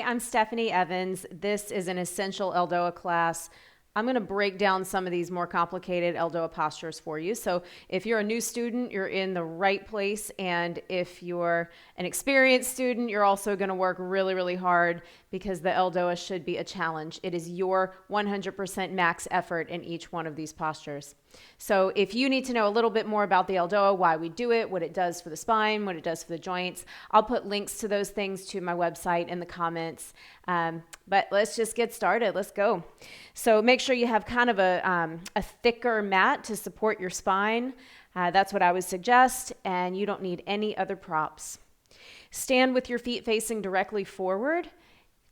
I'm Stephanie Evans. This is an essential ELDOA class. I'm going to break down some of these more complicated ELDOA postures for you. So if you're a new student, you're in the right place. And if you're an experienced student, you're also going to work really, really hard because the ELDOA should be a challenge. It is your 100% max effort in each one of these postures. So if you need to know a little bit more about the ELDOA, why we do it, what it does for the spine, what it does for the joints, I'll put links to those things to my website in the comments. But let's just get started. Let's go. So make sure you have kind of a thicker mat to support your spine. That's what I would suggest, and you don't need any other props. Stand with your feet facing directly forward.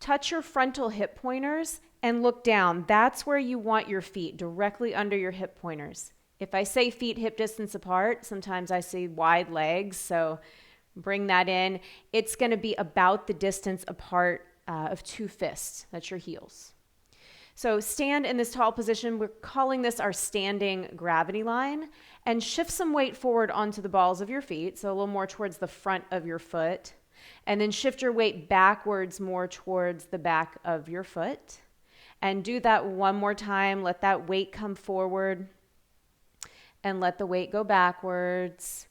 Touch your frontal hip pointers and look down. That's where you want your feet, directly under your hip pointers. If I say feet hip distance apart, sometimes I say wide legs, so bring that in. It's going to be about the distance apart of two fists. That's your heels. So stand in this tall position. We're calling this our standing gravity line, and shift some weight forward onto the balls of your feet, so a little more towards the front of your foot, and then shift your weight backwards more towards the back of your foot. And do that one more time. Let that weight come forward and let the weight go backwards.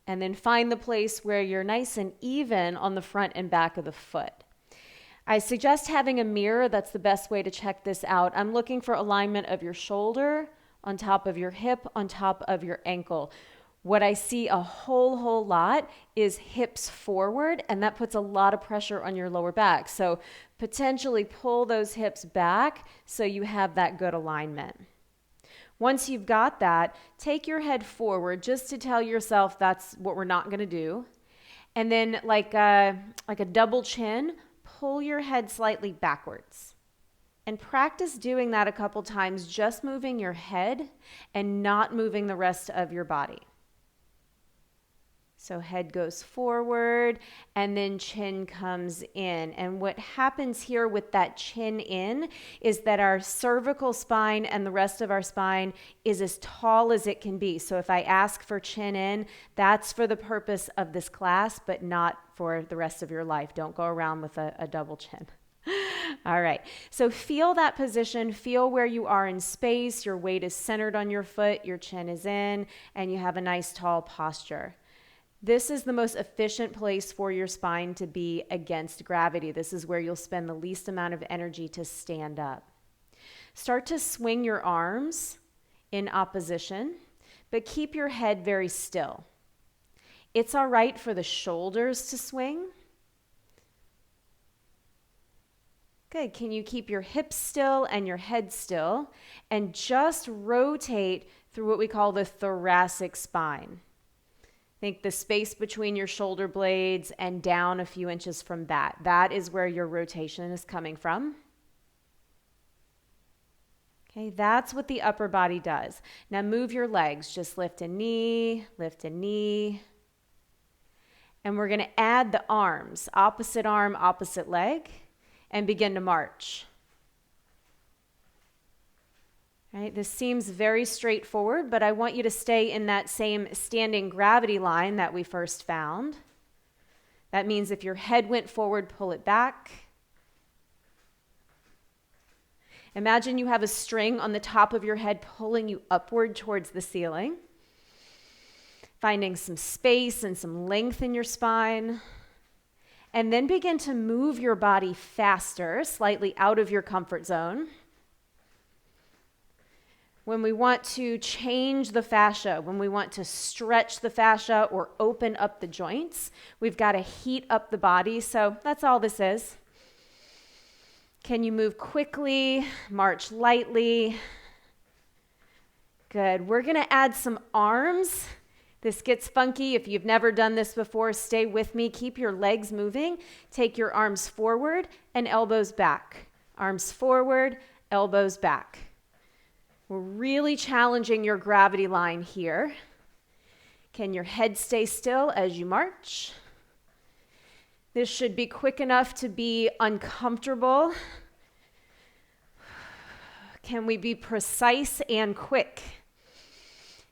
And then find the place where you're nice and even on the front and back of the foot. I suggest having a mirror. That's the best way to check this out. I'm looking for alignment of your shoulder on top of your hip, on top of your ankle. What I see a whole lot is hips forward, and that puts a lot of pressure on your lower back. So potentially pull those hips back so you have that good alignment. Once you've got that, take your head forward just to tell yourself that's what we're not going to do. And then like a double chin, pull your head slightly backwards. And practice doing that a couple times, just moving your head and not moving the rest of your body. So head goes forward and then chin comes in. And what happens here with that chin in is that our cervical spine and the rest of our spine is as tall as it can be. So if I ask for chin in, that's for the purpose of this class, but not for the rest of your life. Don't go around with a double chin. All right, so feel that position, feel where you are in space, your weight is centered on your foot, your chin is in, and you have a nice tall posture. This is the most efficient place for your spine to be against gravity. This is where you'll spend the least amount of energy to stand up. Start to swing your arms in opposition, but keep your head very still. It's all right for the shoulders to swing. Good. Can you keep your hips still and your head still and just rotate through what we call the thoracic spine? Think the space between your shoulder blades and down a few inches from that. That is where your rotation is coming from. Okay, that's what the upper body does. Now move your legs. Just lift a knee, lift a knee. And we're going to add the arms, opposite arm, opposite leg, and begin to march. Right, this seems very straightforward, but I want you to stay in that same standing gravity line that we first found. That means if your head went forward, pull it back. Imagine you have a string on the top of your head pulling you upward towards the ceiling. Finding some space and some length in your spine. And then begin to move your body faster, slightly out of your comfort zone. When we want to change the fascia, when we want to stretch the fascia or open up the joints, we've got to heat up the body. So that's all this is. Can you move quickly, march lightly? Good. We're going to add some arms. This gets funky. If you've never done this before, stay with me. Keep your legs moving. Take your arms forward and elbows back. Arms forward, elbows back. We're really challenging your gravity line here. Can your head stay still as you march? This should be quick enough to be uncomfortable. Can we be precise and quick?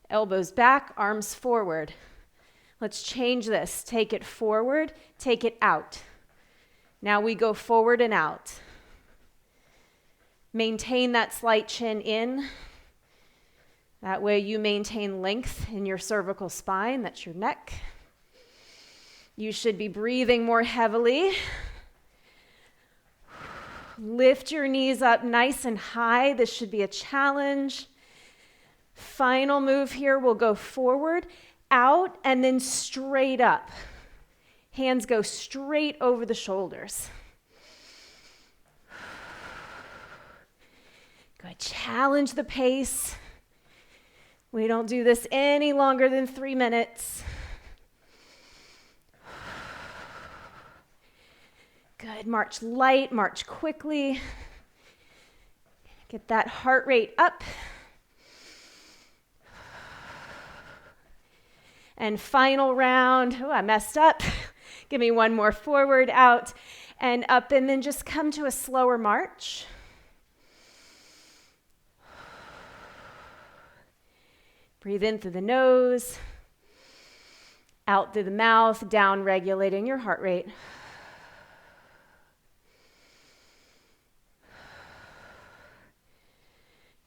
Elbows back, arms forward. Let's change this. Take it forward, take it out. Now we go forward and out. Maintain that slight chin in. That way you maintain length in your cervical spine, that's your neck. You should be breathing more heavily. Lift your knees up nice and high. This should be a challenge. Final move here, we'll go forward, out, and then straight up. Hands go straight over the shoulders. Good. Challenge the pace. We don't do this any longer than 3 minutes. Good. March light, march quickly. Get that heart rate up. And final round. Oh, I messed up. Give me one more forward, out, and up, and then just come to a slower march. Breathe in through the nose, out through the mouth, down regulating your heart rate.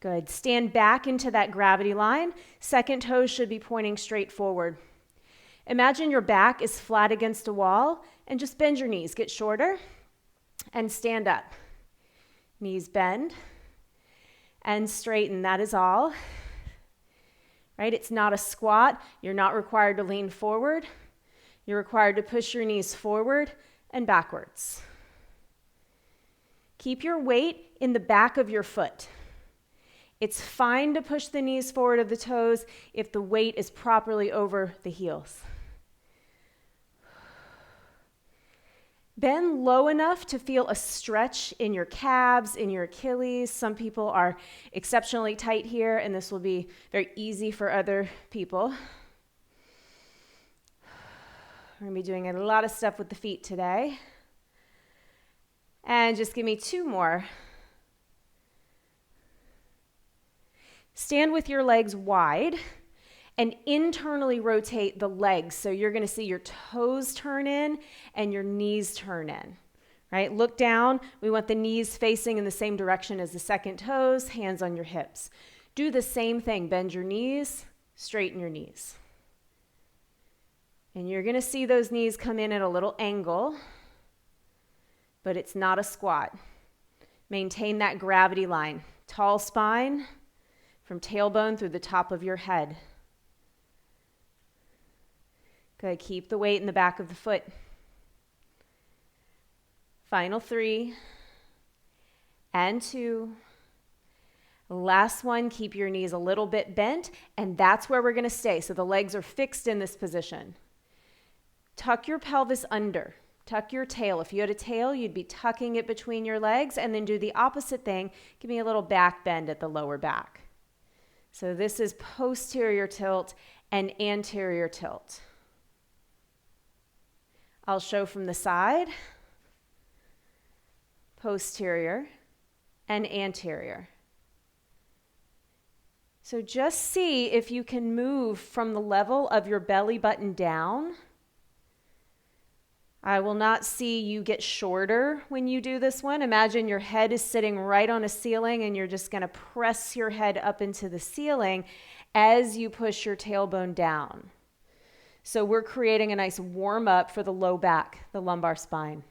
Good. Stand back into that gravity line. Second toes should be pointing straight forward. Imagine your back is flat against a wall and just bend your knees. Get shorter and stand up. Knees bend and straighten. That is all. Right? It's not a squat. You're not required to lean forward. You're required to push your knees forward and backwards. Keep your weight in the back of your foot. It's fine to push the knees forward of the toes if the weight is properly over the heels. Bend low enough to feel a stretch in your calves, in your Achilles. Some people are exceptionally tight here, and this will be very easy for other people. We're going to be doing a lot of stuff with the feet today. And just give me 2 more. Stand with your legs wide and internally rotate the legs. So you're going to see your toes turn in and your knees turn in, right? Look down. We want the knees facing in the same direction as the second toes, hands on your hips. Do the same thing. Bend your knees, straighten your knees. And you're going to see those knees come in at a little angle, but it's not a squat. Maintain that gravity line. Tall spine from tailbone through the top of your head. Good. Keep the weight in the back of the foot. Final 3 and 2. Last one, keep your knees a little bit bent, and that's where we're going to stay. So the legs are fixed in this position. Tuck your pelvis under. Tuck your tail. If you had a tail, you'd be tucking it between your legs, and then do the opposite thing. Give me a little back bend at the lower back. So this is posterior tilt and anterior tilt. I'll show from the side, posterior and anterior. So just see if you can move from the level of your belly button down. I will not see you get shorter when you do this one. Imagine your head is sitting right on a ceiling and you're just going to press your head up into the ceiling as you push your tailbone down. So we're creating a nice warm up for the low back, the lumbar spine.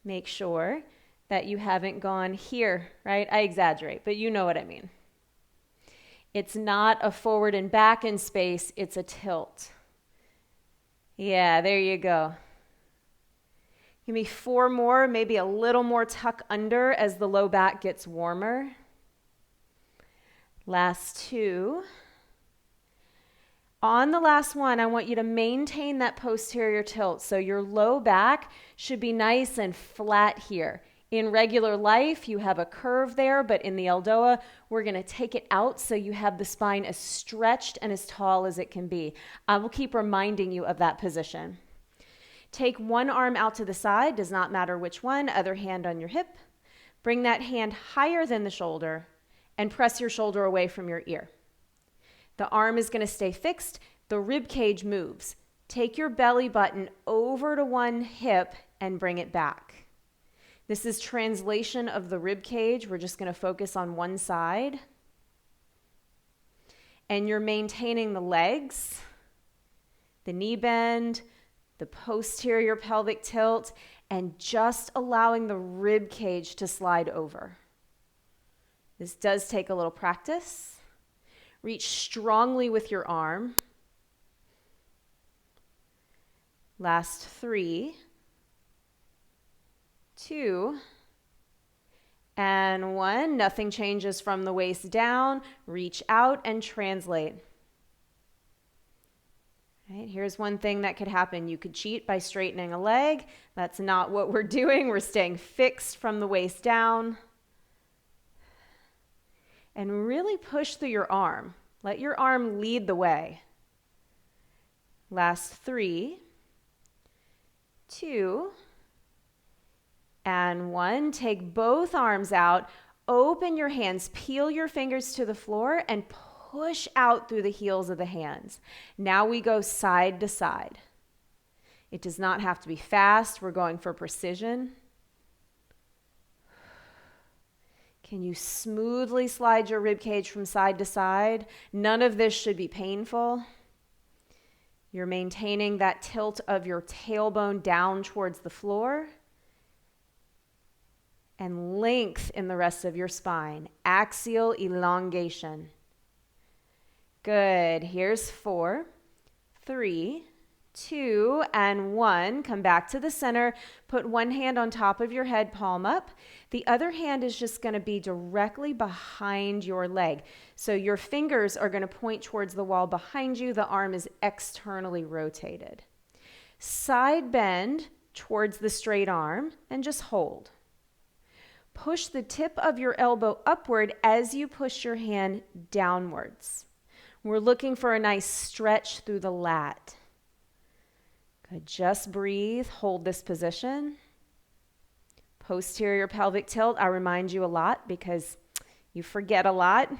Make sure that you haven't gone here, right? I exaggerate, but you know what I mean. It's not a forward and back in space, it's a tilt. Yeah, there you go. Give me 4 more, maybe a little more tuck under as the low back gets warmer. Last 2. On the last one, I want you to maintain that posterior tilt. So your low back should be nice and flat here. In regular life, you have a curve there, but in the ELDOA, we're going to take it out so you have the spine as stretched and as tall as it can be. I will keep reminding you of that position. Take one arm out to the side, does not matter which one, other hand on your hip. Bring that hand higher than the shoulder and press your shoulder away from your ear. The arm is going to stay fixed. The rib cage moves. Take your belly button over to one hip and bring it back. This is translation of the rib cage. We're just going to focus on one side. And you're maintaining the legs, the knee bend, the posterior pelvic tilt, and just allowing the rib cage to slide over. This does take a little practice. Reach strongly with your arm. Last 3, 2, and 1. Nothing changes from the waist down. Reach out and translate. Right, here's one thing that could happen. You could cheat by straightening a leg. That's not what we're doing. We're staying fixed from the waist down. And really push through your arm. Let your arm lead the way. Last 3, 2, and 1. Take both arms out. Open your hands. Peel your fingers to the floor and push out through the heels of the hands. Now we go side to side. It does not have to be fast. We're going for precision. Can you smoothly slide your rib cage from side to side? None of this should be painful. You're maintaining that tilt of your tailbone down towards the floor. And length in the rest of your spine. Axial elongation. Good. Here's 4, 3, 2, and 1. Come back to the center. Put one hand on top of your head, palm up. The other hand is just going to be directly behind your leg. So your fingers are going to point towards the wall behind you. The arm is externally rotated. Side bend towards the straight arm and just hold. Push the tip of your elbow upward as you push your hand downwards. We're looking for a nice stretch through the lat. Good. Just breathe. Hold this position. Posterior pelvic tilt. I remind you a lot because you forget a lot. All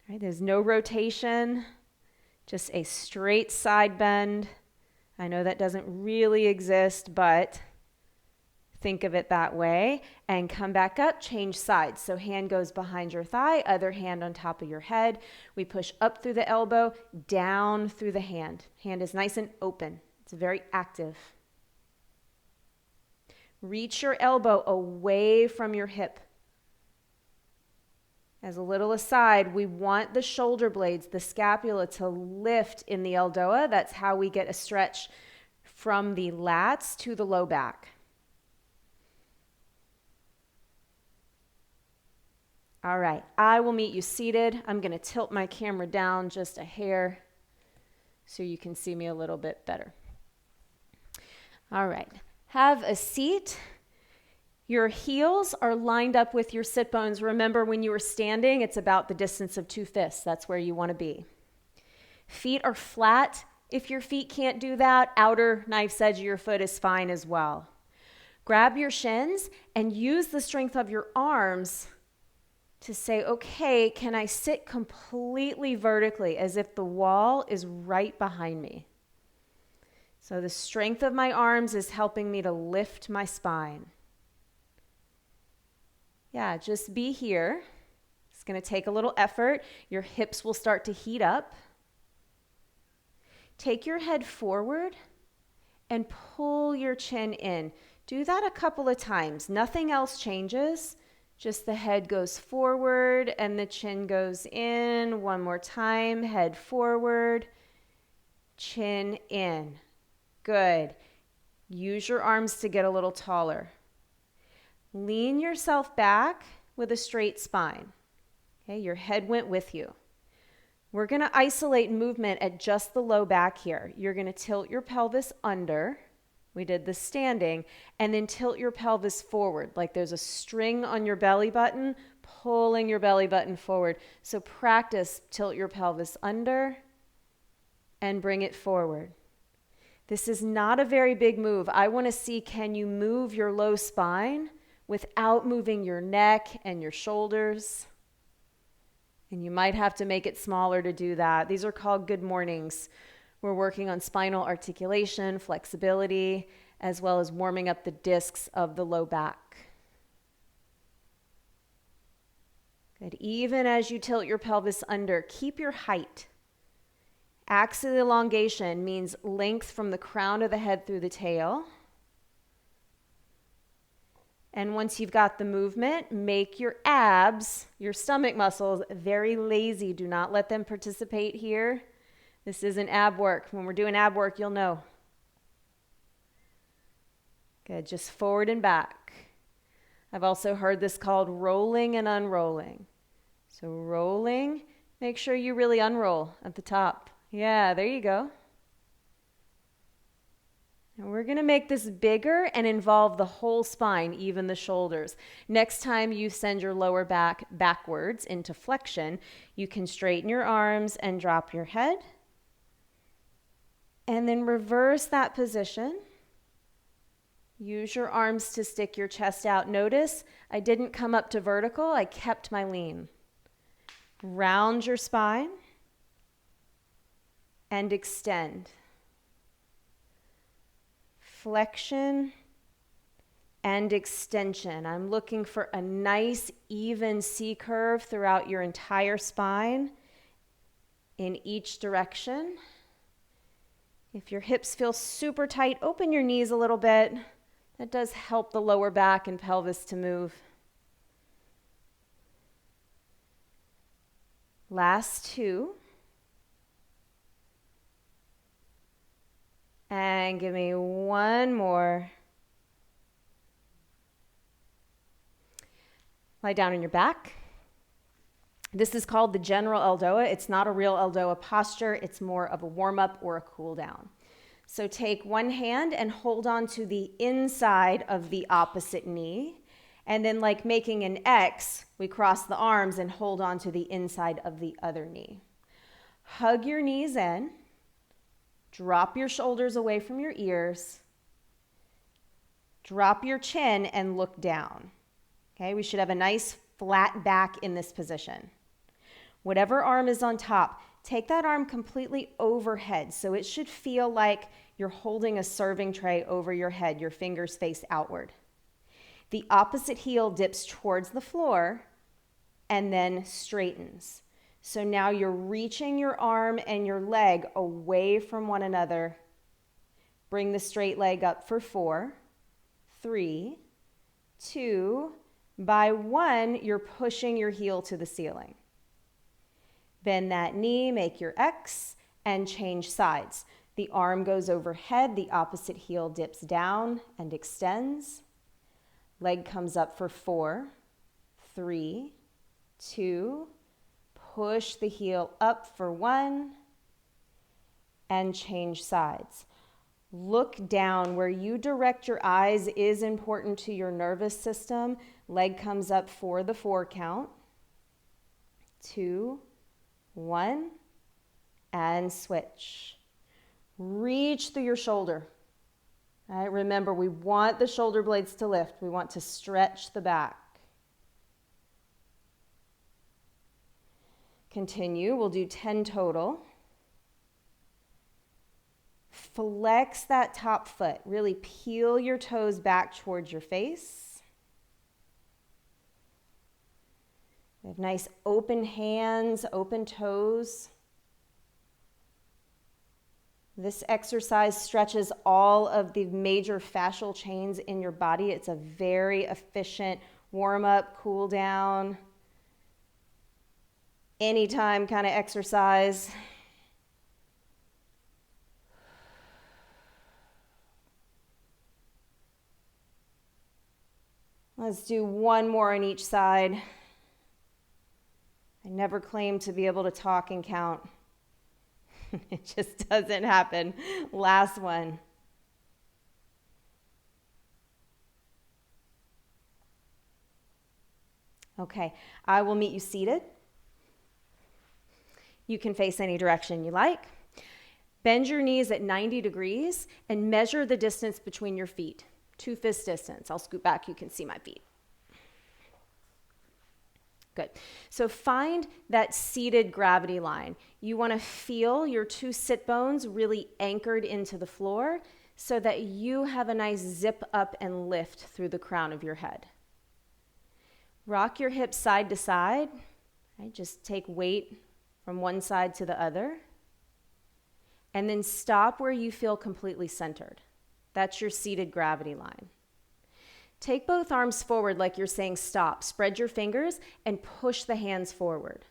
right, there's no rotation, just a straight side bend. I know that doesn't really exist, but think of it that way. And come back up, change sides. So hand goes behind your thigh, other hand on top of your head. We push up through the elbow, down through the hand. Hand is nice and open. It's very active. Reach your elbow away from your hip. As a little aside, we want the shoulder blades, the scapula, to lift in the ELDOA. That's how we get a stretch from the lats to the low back. All right, I will meet you seated. I'm going to tilt my camera down just a hair so you can see me a little bit better. All right, have a seat. Your heels are lined up with your sit bones. Remember, when you were standing, it's about the distance of 2 fists. That's where you want to be. Feet are flat. If your feet can't do that, outer knife's edge of your foot is fine as well. Grab your shins and use the strength of your arms to say, okay, can I sit completely vertically as if the wall is right behind me? So the strength of my arms is helping me to lift my spine. Yeah, just be here. It's going to take a little effort. Your hips will start to heat up. Take your head forward and pull your chin in. Do that a couple of times. Nothing else changes. Just the head goes forward and the chin goes in. One more time. Head forward, chin in. Good. Use your arms to get a little taller. Lean yourself back with a straight spine. Okay, your head went with you. We're going to isolate movement at just the low back here. You're going to tilt your pelvis under. We did the standing, and then tilt your pelvis forward like there's a string on your belly button, pulling your belly button forward. So practice tilt your pelvis under and bring it forward. This is not a very big move. I want to see, can you move your low spine without moving your neck and your shoulders? And you might have to make it smaller to do that. These are called good mornings. We're working on spinal articulation, flexibility, as well as warming up the discs of the low back. Good. Even as you tilt your pelvis under, keep your height. Axis elongation means length from the crown of the head through the tail. And once you've got the movement, make your abs, your stomach muscles, very lazy. Do not let them participate here. This isn't ab work. When we're doing ab work, you'll know. Good, just forward and back. I've also heard this called rolling and unrolling. So rolling, make sure you really unroll at the top. Yeah, there you go. And we're going to make this bigger and involve the whole spine, even the shoulders. Next time you send your lower back backwards into flexion, you can straighten your arms and drop your head. And then reverse that position. Use your arms to stick your chest out. Notice I didn't come up to vertical, I kept my lean. Round your spine and extend. Flexion and extension. I'm looking for a nice even C curve throughout your entire spine in each direction. If your hips feel super tight, open your knees a little bit. That does help the lower back and pelvis to move. Last two. And give me one more. Lie down on your back. This is called the general ELDOA. It's not a real ELDOA posture. It's more of a warm-up or a cool-down. So take one hand and hold on to the inside of the opposite knee. And then like making an X, we cross the arms and hold on to the inside of the other knee. Hug your knees in. Drop your shoulders away from your ears. Drop your chin and look down. Okay, we should have a nice flat back in this position. Whatever arm is on top, take that arm completely overhead. So it should feel like you're holding a serving tray over your head, your fingers face outward. The opposite heel dips towards the floor and then straightens. So now you're reaching your arm and your leg away from one another. Bring the straight leg up for 4, 3, 2, by 1, you're pushing your heel to the ceiling. Bend that knee, make your X, and change sides. The arm goes overhead, the opposite heel dips down and extends. Leg comes up for 4, 3, 2, push the heel up for 1, and change sides. Look down. Where you direct your eyes is important to your nervous system. Leg comes up for the 4 count. 2, 1, and switch. Reach through your shoulder. All right, remember, we want the shoulder blades to lift. We want to stretch the back. Continue. We'll do 10 total. Flex that top foot. Really peel your toes back towards your face. We have nice open hands, open toes. This exercise stretches all of the major fascial chains in your body. It's a very efficient warm-up, cool down, anytime kind of exercise. Let's do one more on each side. I never claim to be able to talk and count. It just doesn't happen. Last one. Okay, I will meet you seated. You can face any direction you like. Bend your knees at 90 degrees and measure the distance between your feet. 2 fist distance. I'll scoot back, you can see my feet. Good. So find that seated gravity line. You want to feel your two sit bones really anchored into the floor so that you have a nice zip up and lift through the crown of your head. Rock your hips side to side. Right? Just take weight from one side to the other. And then stop where you feel completely centered. That's your seated gravity line. Take both arms forward like you're saying stop. Spread your fingers and push the hands forward.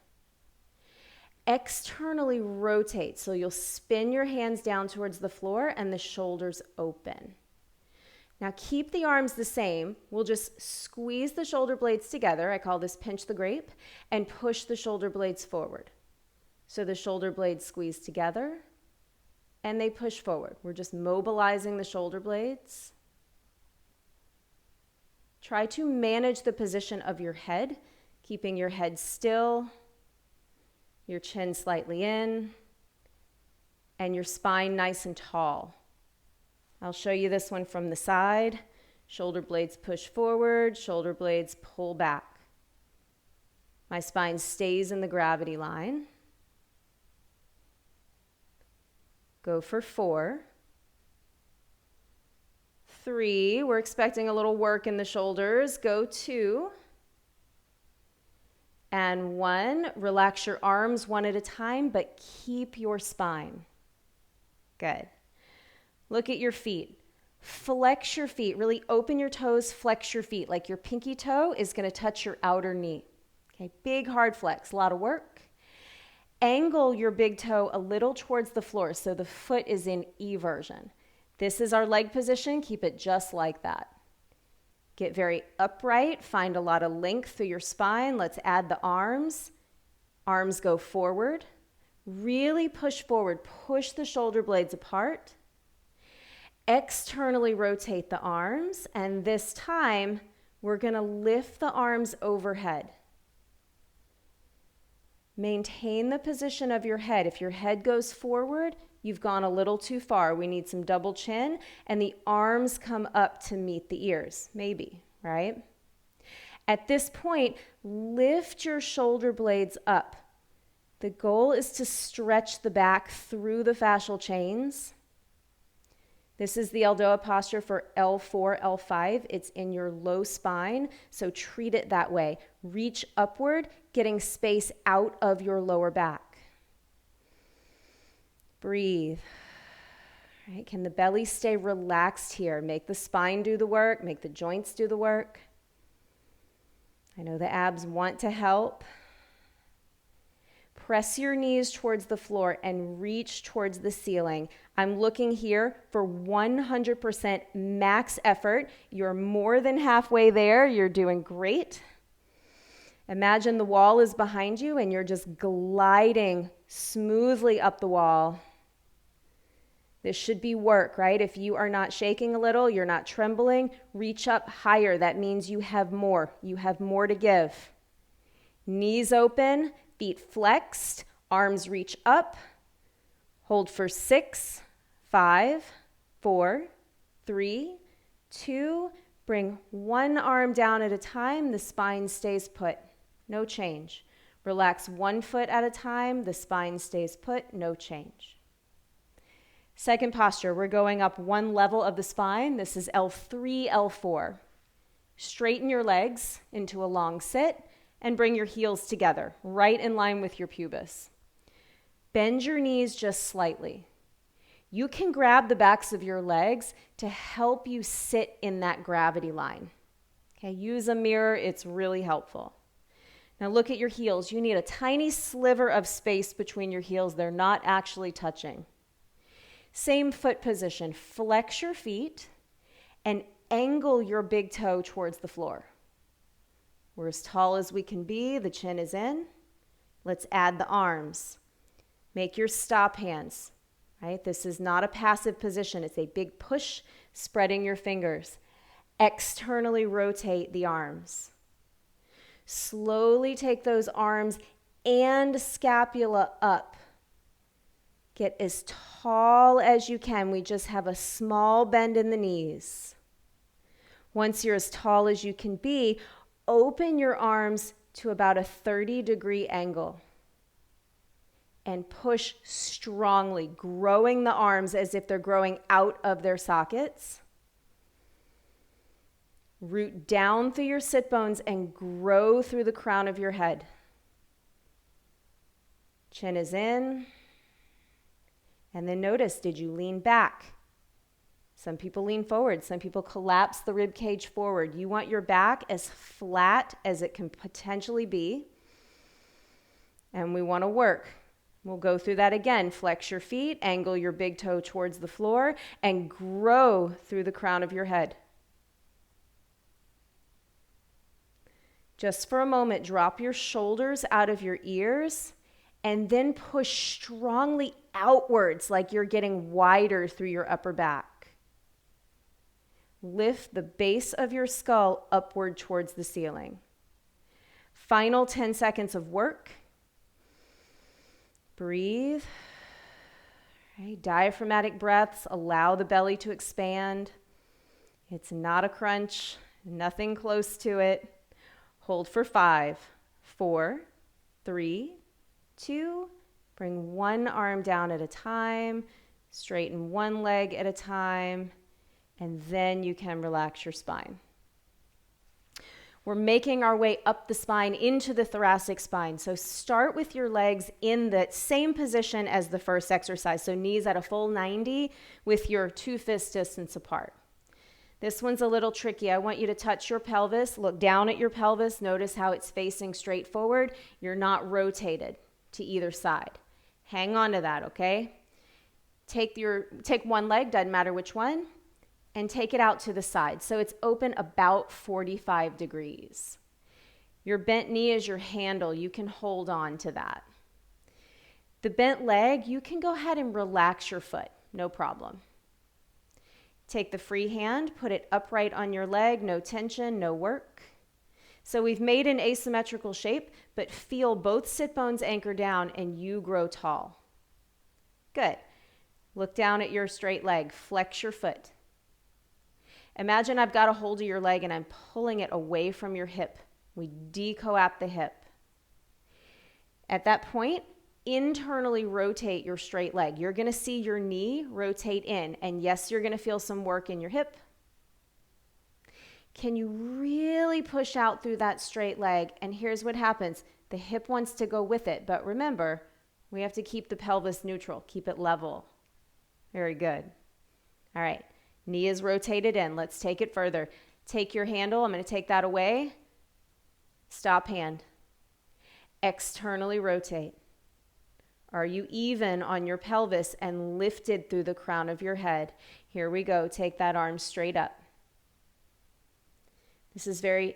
Externally rotate, so you'll spin your hands down towards the floor and the shoulders open. Now keep the arms the same. We'll just squeeze the shoulder blades together. I call this pinch the grape, and push the shoulder blades forward. So the shoulder blades squeeze together and they push forward. We're just mobilizing the shoulder blades. Try to manage the position of your head, keeping your head still, your chin slightly in, and your spine nice and tall. I'll show you this one from the side. Shoulder blades push forward, shoulder blades pull back. My spine stays in the gravity line. Go for 4. 3, we're expecting a little work in the shoulders. Go 2. And 1, relax your arms one at a time, but keep your spine. Good. Look at your feet. Flex your feet. Really open your toes, flex your feet. Like your pinky toe is going to touch your outer knee. Okay, big hard flex, a lot of work. Angle your big toe a little towards the floor so the foot is in eversion. This is our leg position. Keep it just like that. Get very upright. Find a lot of length through your spine. Let's add the arms. Arms go forward. Really push forward. Push the shoulder blades apart. Externally rotate the arms. And this time, we're going to lift the arms overhead. Maintain the position of your head. If your head goes forward, you've gone a little too far. We need some double chin, and the arms come up to meet the ears, maybe, right? At this point, lift your shoulder blades up. The goal is to stretch the back through the fascial chains. This is the ELDOA posture for L4, L5. It's in your low spine, so treat it that way. Reach upward, getting space out of your lower back. Breathe. All right, can the belly stay relaxed here? Make the spine do the work, make the joints do the work. I know the abs want to help. Press your knees towards the floor and reach towards the ceiling. I'm looking here for 100% max effort. You're more than halfway there. You're doing great. Imagine the wall is behind you and you're just gliding smoothly up the wall. This should be work, right? If you are not shaking a little, you're not trembling, reach up higher. That means you have more. You have more to give. Knees open, feet flexed, arms reach up. Hold for 6, 5, 4, 3, 2. Bring one arm down at a time. The spine stays put. No change. Relax one foot at a time. The spine stays put. No change. Second posture, we're going up one level of the spine. This is L3, L4. Straighten your legs into a long sit and bring your heels together, right in line with your pubis. Bend your knees just slightly. You can grab the backs of your legs to help you sit in that gravity line. Okay, use a mirror, it's really helpful. Now look at your heels. You need a tiny sliver of space between your heels. They're not actually touching. Same foot position. Flex your feet and angle your big toe towards the floor. We're as tall as we can be. The chin is in. Let's add the arms. Make your stop hands. Right? This is not a passive position. It's a big push, spreading your fingers. Externally rotate the arms. Slowly take those arms and scapula up. Get as tall as you can. We just have a small bend in the knees. Once you're as tall as you can be, open your arms to about a 30-degree angle. And push strongly, growing the arms as if they're growing out of their sockets. Root down through your sit bones and grow through the crown of your head. Chin is in. And then notice, did you lean back? Some people lean forward. Some people collapse the rib cage forward. You want your back as flat as it can potentially be. And we want to work. We'll go through that again. Flex your feet, angle your big toe towards the floor, and grow through the crown of your head. Just for a moment, drop your shoulders out of your ears, and then push strongly outwards like you're getting wider through your upper back. Lift the base of your skull upward towards the ceiling. Final 10 seconds of work. Breathe. Right. Diaphragmatic breaths allow the belly to expand. It's not a crunch, nothing close to it. Hold for 5, 4, 3, 2. Bring one arm down at a time. Straighten one leg at a time. And then you can relax your spine. We're making our way up the spine into the thoracic spine. So start with your legs in the same position as the first exercise. So knees at a full 90 with your 2 fist distance apart. This one's a little tricky. I want you to touch your pelvis, look down at your pelvis, notice how it's facing straight forward. You're not rotated to either side. Hang on to that, okay? Take one leg, doesn't matter which one, and take it out to the side. So it's open about 45 degrees. Your bent knee is your handle. You can hold on to that. The bent leg, you can go ahead and relax your foot, no problem. Take the free hand, put it upright on your leg, no tension, no work. So we've made an asymmetrical shape, but feel both sit bones anchor down and you grow tall. Good. Look down at your straight leg, flex your foot. Imagine I've got a hold of your leg and I'm pulling it away from your hip. We decoap the hip. At that point, internally rotate your straight leg. You're going to see your knee rotate in. And yes, you're going to feel some work in your hip. Can you really push out through that straight leg? And here's what happens. The hip wants to go with it. But remember, we have to keep the pelvis neutral. Keep it level. Very good. All right. Knee is rotated in. Let's take it further. Take your handle. I'm going to take that away. Stop hand. Externally rotate. Are you even on your pelvis and lifted through the crown of your head? Here we go. Take that arm straight up. This is very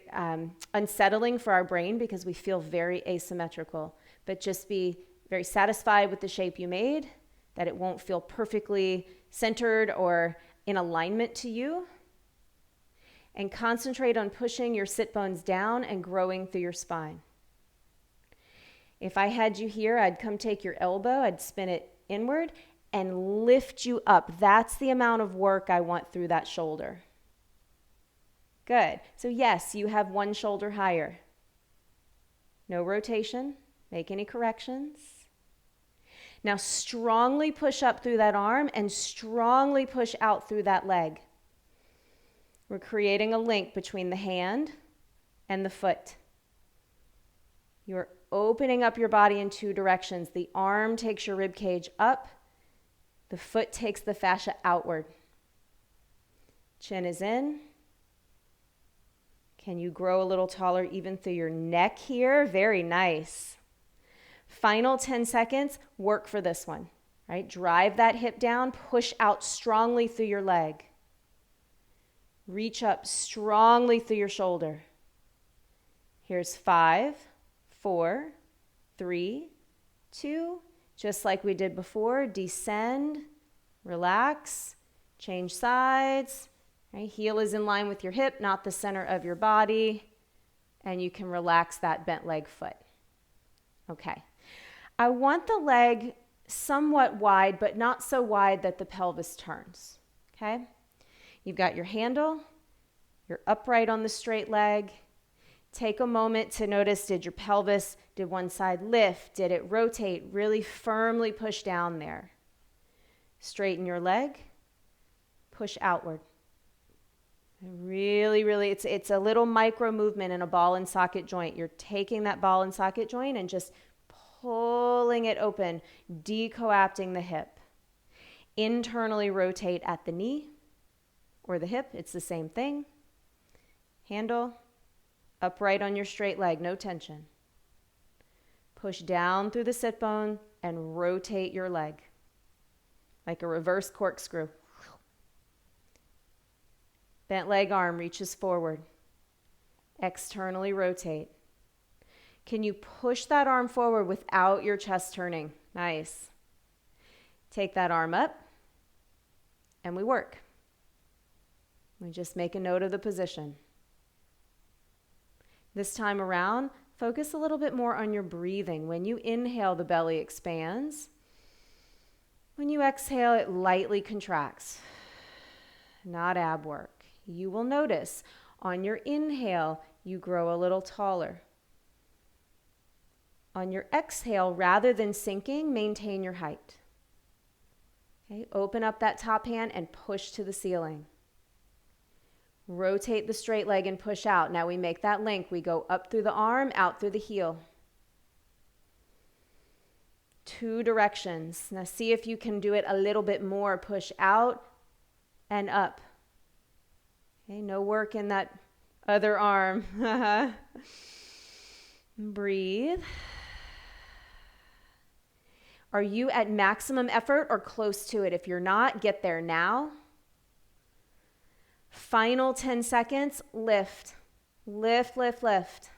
unsettling for our brain because we feel very asymmetrical. But just be very satisfied with the shape you made, that it won't feel perfectly centered or in alignment to you, and concentrate on pushing your sit bones down and growing through your spine. If I had you here, I'd come take your elbow, I'd spin it inward and lift you up. That's the amount of work I want through that shoulder. Good. So yes, you have one shoulder higher. No rotation. Make any corrections. Now strongly push up through that arm and strongly push out through that leg. We're creating a link between the hand and the foot. You're opening up your body in 2 directions. The arm takes your rib cage up. The foot takes the fascia outward. Chin is in. Can you grow a little taller even through your neck here? Very nice. Final 10 seconds, work for this one, right? Drive that hip down, push out strongly through your leg. Reach up strongly through your shoulder. Here's 5, 4, 3, 2. Just like we did before, descend, relax, change sides. Right? Heel is in line with your hip, not the center of your body. And you can relax that bent leg foot. Okay. I want the leg somewhat wide, but not so wide that the pelvis turns. Okay? You've got your handle. You're upright on the straight leg. Take a moment to notice, did your pelvis, did one side lift? Did it rotate? Really firmly push down there. Straighten your leg, push outward. Really, it's a little micro movement in a ball and socket joint. You're taking that ball and socket joint and just pulling it open, decoapting the hip. Internally rotate at the knee or the hip. It's the same thing. Handle, upright on your straight leg, no tension. Push down through the sit bone and rotate your leg like a reverse corkscrew. Bent leg arm reaches forward. Externally rotate. Can you push that arm forward without your chest turning? Nice. Take that arm up, and we work. We just make a note of the position. This time around, focus a little bit more on your breathing. When you inhale, the belly expands. When you exhale, it lightly contracts. Not ab work. You will notice on your inhale, you grow a little taller. On your exhale, rather than sinking, maintain your height. Okay, open up that top hand and push to the ceiling. Rotate the straight leg and push out. Now we make that link. We go up through the arm, out through the heel. 2 directions. Now see if you can do it a little bit more. Push out and up. Okay, no work in that other arm. Breathe. Are you at maximum effort or close to it? If you're not, get there now. Final 10 seconds, lift. Lift, lift, lift.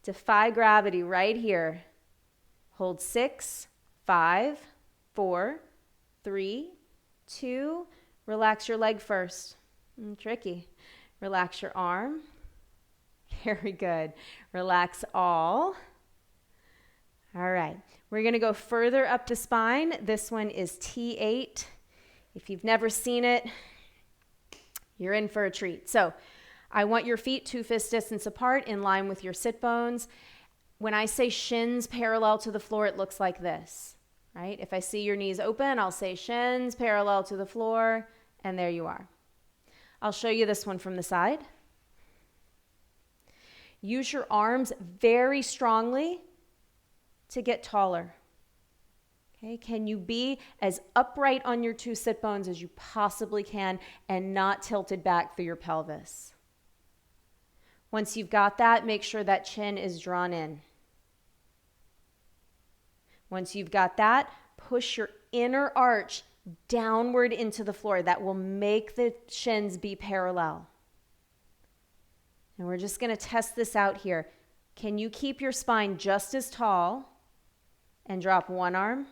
Defy gravity right here. Hold 6, 5, 4, 3, 2. Relax your leg first. Tricky. Relax your arm. Very good. Relax all. All right. We're going to go further up the spine. This one is T8. If you've never seen it, you're in for a treat. So I want your feet 2 fist distance apart in line with your sit bones. When I say shins parallel to the floor, it looks like this, right? If I see your knees open, I'll say shins parallel to the floor, and there you are. I'll show you this one from the side. Use your arms very strongly to get taller. Okay, can you be as upright on your 2 sit bones as you possibly can and not tilted back through your pelvis? Once you've got that, make sure that chin is drawn in. Once you've got that, push your inner arch downward into the floor. That will make the shins be parallel. And we're just going to test this out here. Can you keep your spine just as tall and drop one arm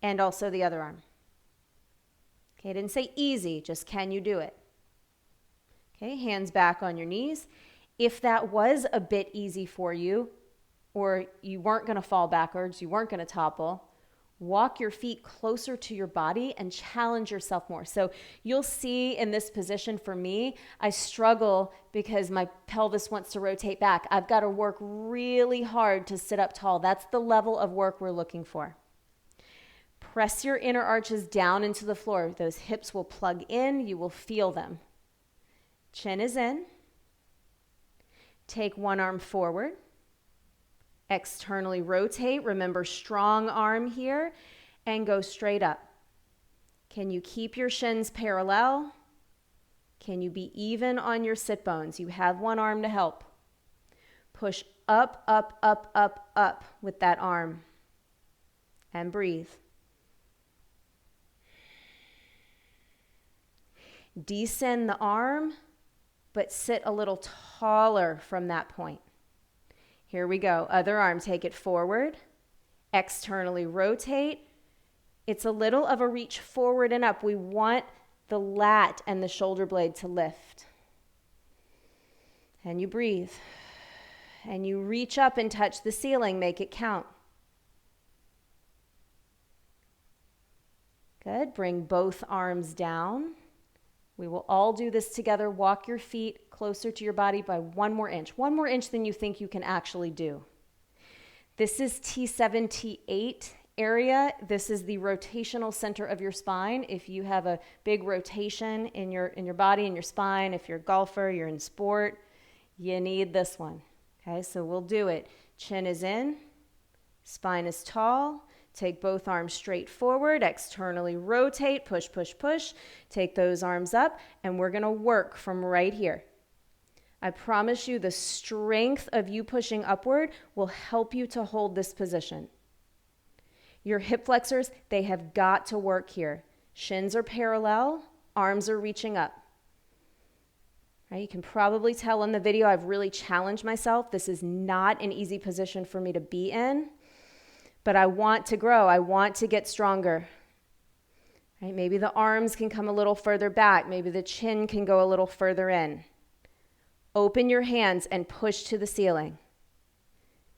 and also the other arm? Okay, I didn't say easy, just can you do it? Okay, hands back on your knees. If that was a bit easy for you, or you weren't going to fall backwards, you weren't going to topple, walk your feet closer to your body and challenge yourself more. So you'll see in this position for me, I struggle because my pelvis wants to rotate back. I've got to work really hard to sit up tall. That's the level of work we're looking for. Press your inner arches down into the floor. Those hips will plug in. You will feel them. Chin is in. Take one arm forward. Externally rotate. Remember, strong arm here. And go straight up. Can you keep your shins parallel? Can you be even on your sit bones? You have one arm to help. Push up, up, up, up, up with that arm. And breathe. Descend the arm, but sit a little taller from that point. Here we go. Other arm, take it forward. Externally rotate. It's a little of a reach forward and up. We want the lat and the shoulder blade to lift. And you breathe. And you reach up and touch the ceiling. Make it count. Good. Bring both arms down. We will all do this together. Walk your feet closer to your body by 1 more inch than you think you can actually do. This is T7, T8 area. This is the rotational center of your spine. If you have a big rotation in your body, in your spine, if you're a golfer, you're in sport, you need this one. Okay, so we'll do it. Chin is in, spine is tall. Take both arms straight forward, externally rotate, push, push, push. Take those arms up, and we're gonna work from right here. I promise you the strength of you pushing upward will help you to hold this position. Your hip flexors, they have got to work here. Shins are parallel, arms are reaching up. Right, you can probably tell in the video I've really challenged myself. This is not an easy position for me to be in. But I want to grow. I want to get stronger. Right? Maybe the arms can come a little further back. Maybe the chin can go a little further in. Open your hands and push to the ceiling.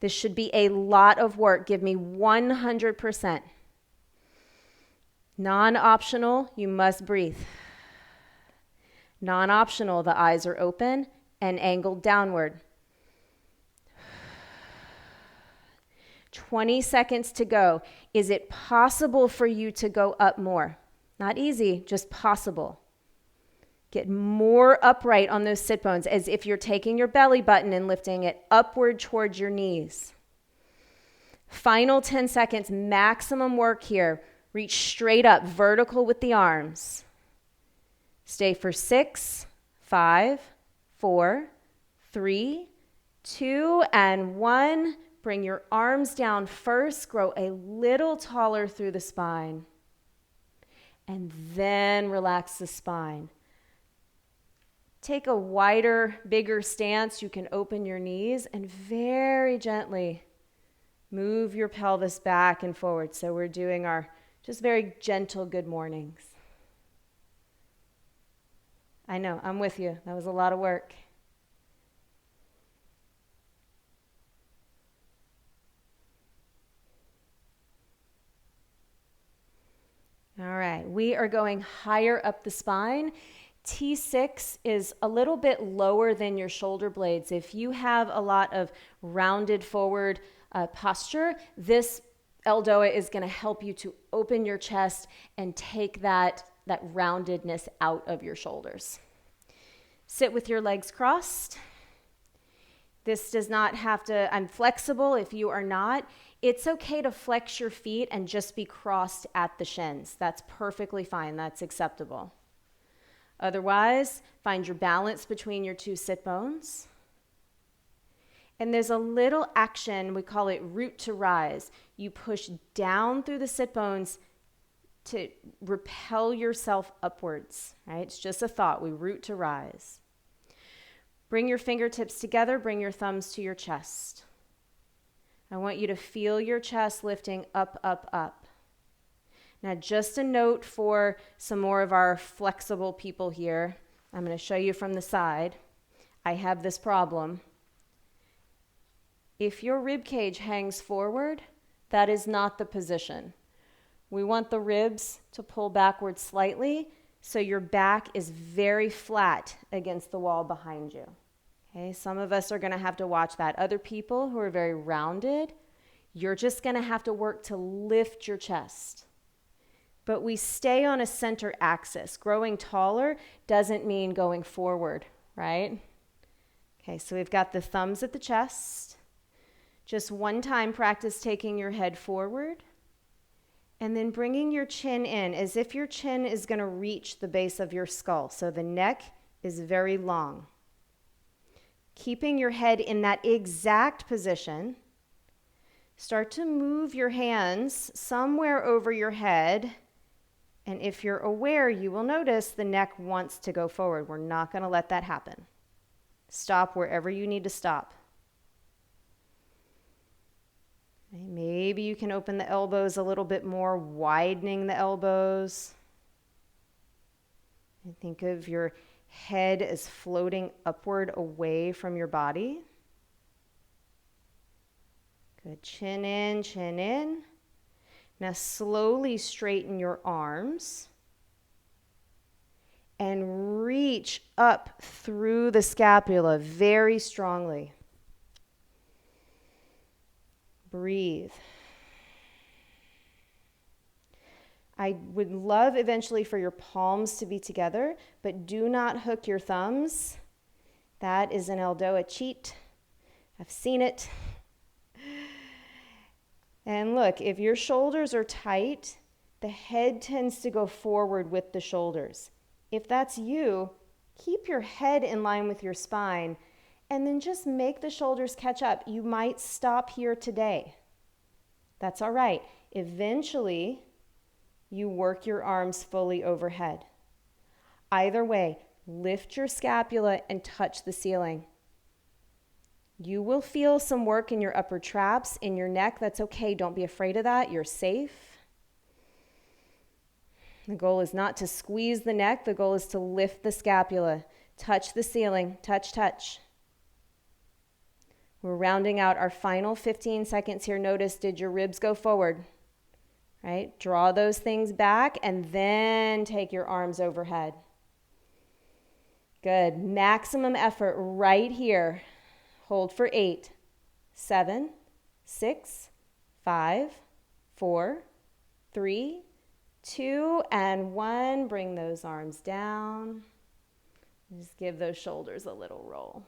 This should be a lot of work. Give me 100%. Non-optional, you must breathe. Non-optional, the eyes are open and angled downward. 20 seconds to go. Is it possible for you to go up more? Not easy, just possible. Get more upright on those sit bones as if you're taking your belly button and lifting it upward towards your knees. Final 10 seconds, maximum work here. Reach straight up, vertical with the arms. Stay for 6, 5, 4, 3, 2, and 1. Bring your arms down first, grow a little taller through the spine, and then relax the spine. Take a wider, bigger stance. You can open your knees and very gently move your pelvis back and forward. So we're doing our just very gentle good mornings. I know, I'm with you. That was a lot of work. All right, we are going higher up the spine. T6 is a little bit lower than your shoulder blades. If you have a lot of rounded forward posture, this ELDOA is going to help you to open your chest and take that roundedness out of your shoulders. Sit with your legs crossed. This does not have to, I'm flexible if you are not. It's okay to flex your feet and just be crossed at the shins. That's perfectly fine. That's acceptable. Otherwise, find your balance between your two sit bones. And there's a little action, we call it root to rise. You push down through the sit bones to repel yourself upwards, right? It's just a thought. We root to rise. Bring your fingertips together. Bring your thumbs to your chest. I want you to feel your chest lifting up, up, up. Now, just a note for some more of our flexible people here. I'm going to show you from the side. I have this problem. If your rib cage hangs forward, that is not the position. We want the ribs to pull backward slightly so your back is very flat against the wall behind you. Okay, some of us are going to have to watch that. Other people who are very rounded, you're just going to have to work to lift your chest. But we stay on a center axis. Growing taller doesn't mean going forward, right? Okay, so we've got the thumbs at the chest. Just one time practice taking your head forward and then bringing your chin in as if your chin is going to reach the base of your skull. So the neck is very long. Keeping your head in that exact position, start to move your hands somewhere over your head. And if you're aware, you will notice the neck wants to go forward. We're not going to let that happen. Stop wherever you need to stop. Okay, maybe you can open the elbows a little bit more, widening the elbows. And think of your head as floating upward away from your body. Good. Chin in, chin in. Now slowly straighten your arms and reach up through the scapula very strongly. Breathe. I would love eventually for your palms to be together, but do not hook your thumbs. That is an ELDOA cheat. I've seen it. And look, if your shoulders are tight, the head tends to go forward with the shoulders. If that's you, keep your head in line with your spine and then just make the shoulders catch up. You might stop here today. That's all right. Eventually, you work your arms fully overhead. Either way, lift your scapula and touch the ceiling. You will feel some work in your upper traps, in your neck. That's okay. Don't be afraid of that. You're safe. The goal is not to squeeze the neck. The goal is to lift the scapula. Touch the ceiling. Touch, touch. We're rounding out our final 15 seconds here. Notice, did your ribs go forward? Right? Draw those things back and then take your arms overhead. Good. Maximum effort right here. Hold for 8, 7, 6, 5, 4, 3, 2, and 1. Bring those arms down. Just give those shoulders a little roll.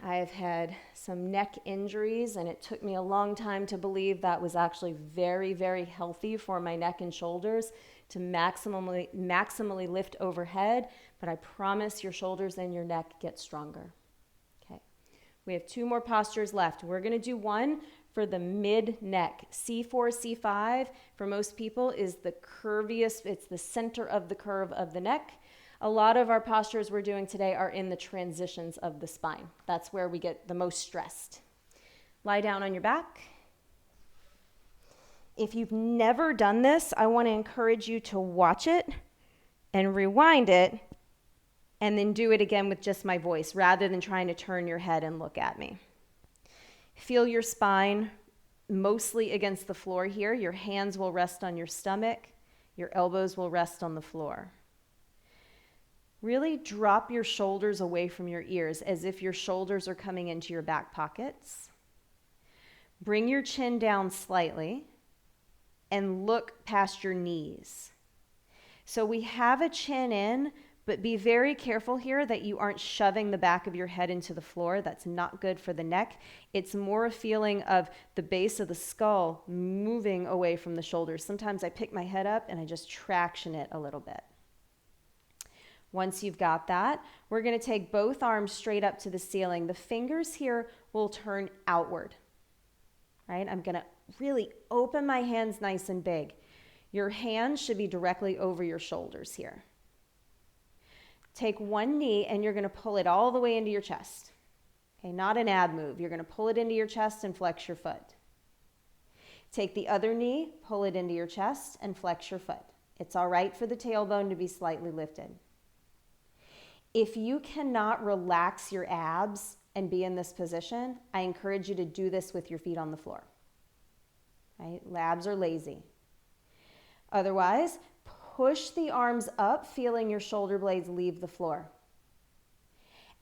I have had some neck injuries, and it took me a long time to believe that was actually very, very healthy for my neck and shoulders to maximally lift overhead, but I promise your shoulders and your neck get stronger. Okay, we have 2 more postures left. We're going to do one for the mid-neck. C4, C5, for most people, is the curviest, it's the center of the curve of the neck. A lot of our postures we're doing today are in the transitions of the spine. That's where we get the most stressed. Lie down on your back. If you've never done this, I want to encourage you to watch it and rewind it and then do it again with just my voice rather than trying to turn your head and look at me. Feel your spine mostly against the floor here. Your hands will rest on your stomach. Your elbows will rest on the floor. Really drop your shoulders away from your ears as if your shoulders are coming into your back pockets. Bring your chin down slightly and look past your knees. So we have a chin in, but be very careful here that you aren't shoving the back of your head into the floor. That's not good for the neck. It's more a feeling of the base of the skull moving away from the shoulders. Sometimes I pick my head up and I just traction it a little bit. Once you've got that, we're going to take both arms straight up to the ceiling. The fingers here will turn outward, right? I'm going to really open my hands nice and big. Your hands should be directly over your shoulders here. Take one knee and you're going to pull it all the way into your chest. Okay, not an ab move. You're going to pull it into your chest and flex your foot. Take the other knee, pull it into your chest and flex your foot. It's all right for the tailbone to be slightly lifted. If you cannot relax your abs and be in this position, I encourage you to do this with your feet on the floor. Right? Abs are lazy. Otherwise, push the arms up, feeling your shoulder blades leave the floor.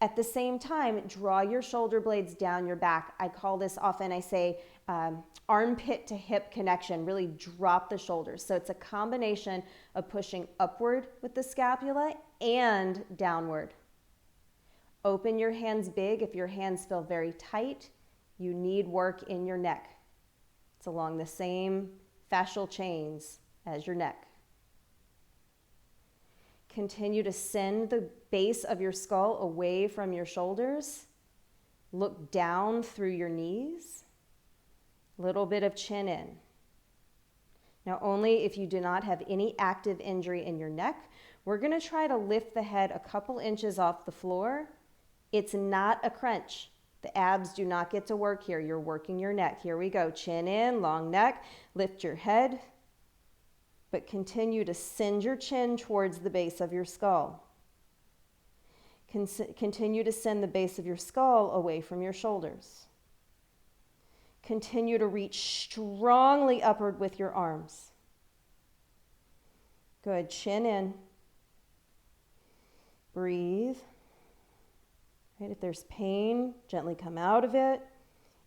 At the same time, draw your shoulder blades down your back. I call this often, I say, armpit to hip connection. Really drop the shoulders. So it's a combination of pushing upward with the scapula and downward. Open your hands big. If your hands feel very tight, you need work in your neck. It's along the same fascial chains as your neck. Continue to send the base of your skull away from your shoulders. Look down through your knees. Little bit of chin in. Now, only if you do not have any active injury in your neck, we're going to try to lift the head a couple inches off the floor. It's not a crunch. The abs do not get to work here. You're working your neck. Here we go. Chin in, long neck. Lift your head, but continue to send your chin towards the base of your skull. Continue to send the base of your skull away from your shoulders. Continue to reach strongly upward with your arms. Good, chin in. Breathe. Right, if there's pain, gently come out of it.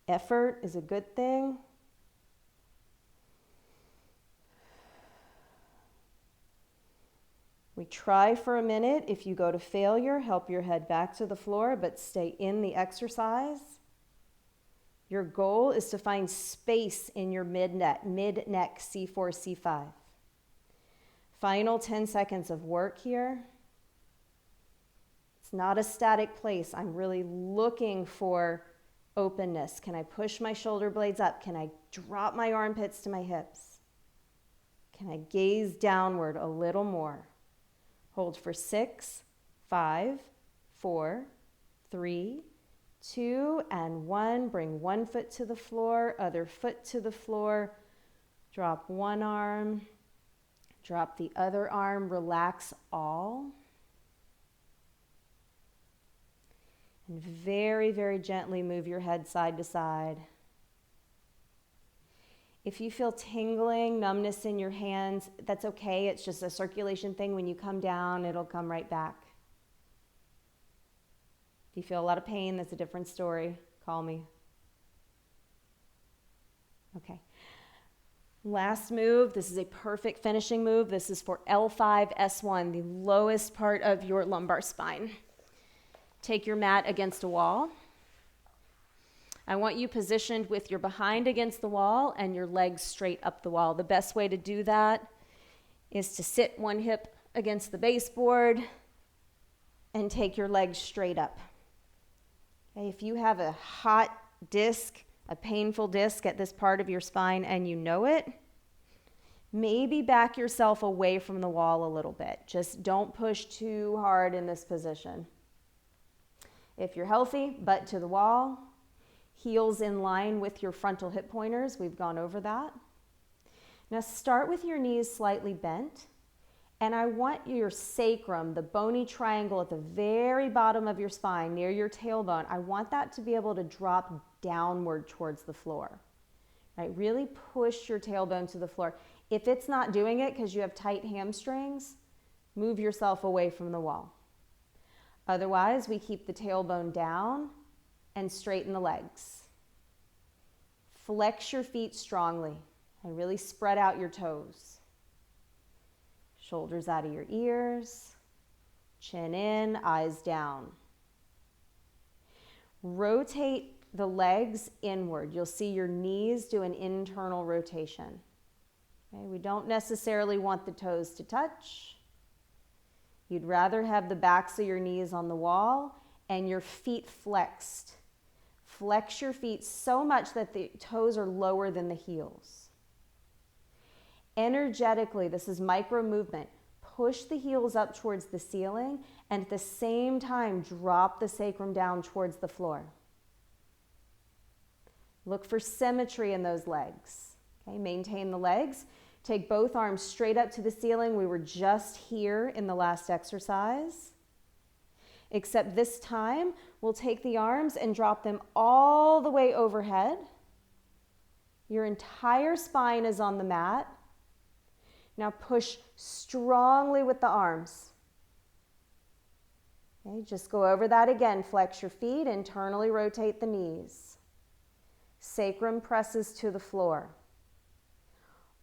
Effort is a good thing. We try for a minute. If you go to failure, help your head back to the floor, but stay in the exercise. Your goal is to find space in your mid-neck, C4, C5. Final 10 seconds of work here. It's not a static place. I'm really looking for openness. Can I push my shoulder blades up? Can I drop my armpits to my hips? Can I gaze downward a little more? Hold for 6, 5, 4, 3, 2, and 1. Bring one foot to the floor, other foot to the floor. Drop one arm, drop the other arm, relax all. And very, very gently move your head side to side. If you feel tingling, numbness in your hands, that's okay. It's just a circulation thing. When you come down, it'll come right back. If you feel a lot of pain, that's a different story. Call me. Okay. Last move. This is a perfect finishing move. This is for L5, S1, the lowest part of your lumbar spine. Take your mat against a wall. I want you positioned with your behind against the wall and your legs straight up the wall. The best way to do that is to sit one hip against the baseboard and take your legs straight up. Okay, if you have a hot disc, a painful disc at this part of your spine and you know it, maybe back yourself away from the wall a little bit. Just don't push too hard in this position. If you're healthy, butt to the wall. Heels in line with your frontal hip pointers. We've gone over that. Now start with your knees slightly bent. And I want your sacrum, the bony triangle at the very bottom of your spine, near your tailbone, I want that to be able to drop downward towards the floor. Right? Really push your tailbone to the floor. If it's not doing it because you have tight hamstrings, move yourself away from the wall. Otherwise, we keep the tailbone down and straighten the legs. Flex your feet strongly and really spread out your toes. Shoulders out of your ears, chin in, eyes down. Rotate the legs inward. You'll see your knees do an internal rotation. Okay? We don't necessarily want the toes to touch. You'd rather have the backs of your knees on the wall and your feet flexed. Flex your feet so much that the toes are lower than the heels. Energetically, this is micro movement. Push the heels up towards the ceiling and at the same time drop the sacrum down towards the floor. Look for symmetry in those legs. Okay, maintain the legs. Take both arms straight up to the ceiling. We were just here in the last exercise. Except this time, we'll take the arms and drop them all the way overhead. Your entire spine is on the mat. Now push strongly with the arms. Okay, just go over that again. Flex your feet, internally rotate the knees. Sacrum presses to the floor.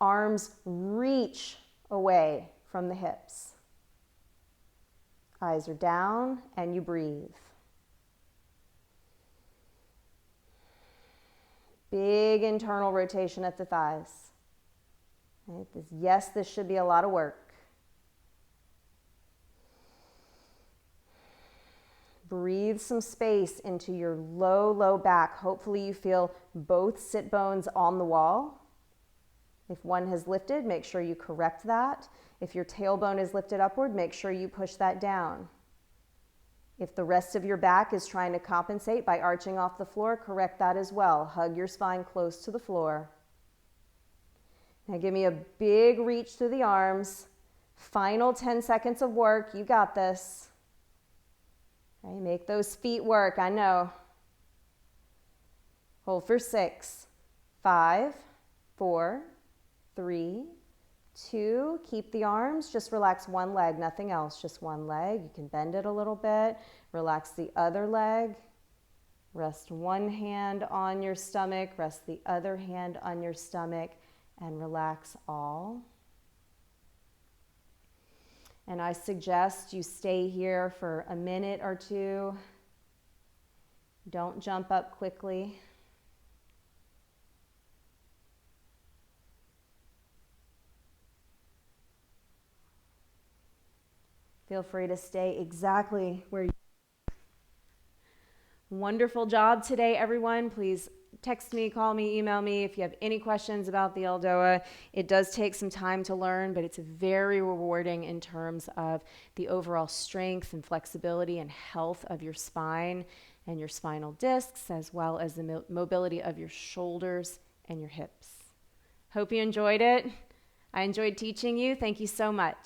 Arms reach away from the hips. Eyes are down and you breathe. Big internal rotation at the thighs. Right? Yes, this should be a lot of work. Breathe some space into your low back. Hopefully you feel both sit bones on the wall. If one has lifted, make sure you correct that. If your tailbone is lifted upward, make sure you push that down. If the rest of your back is trying to compensate by arching off the floor, correct that as well. Hug your spine close to the floor. Now give me a big reach through the arms. Final 10 seconds of work. You got this. Okay, make those feet work. I know. Hold for 6, 5, 4, 3, 2. Keep the arms, just relax one leg, nothing else, just one leg. You can bend it a little bit, relax the other leg. Rest one hand on your stomach, rest the other hand on your stomach, and relax all. And I suggest you stay here for a minute or two. Don't jump up quickly. Feel free to stay exactly where you are. Wonderful job today, everyone. Please text me, call me, email me if you have any questions about the ELDOA. It does take some time to learn, but it's very rewarding in terms of the overall strength and flexibility and health of your spine and your spinal discs, as well as the mobility of your shoulders and your hips. Hope you enjoyed it. I enjoyed teaching you. Thank you so much.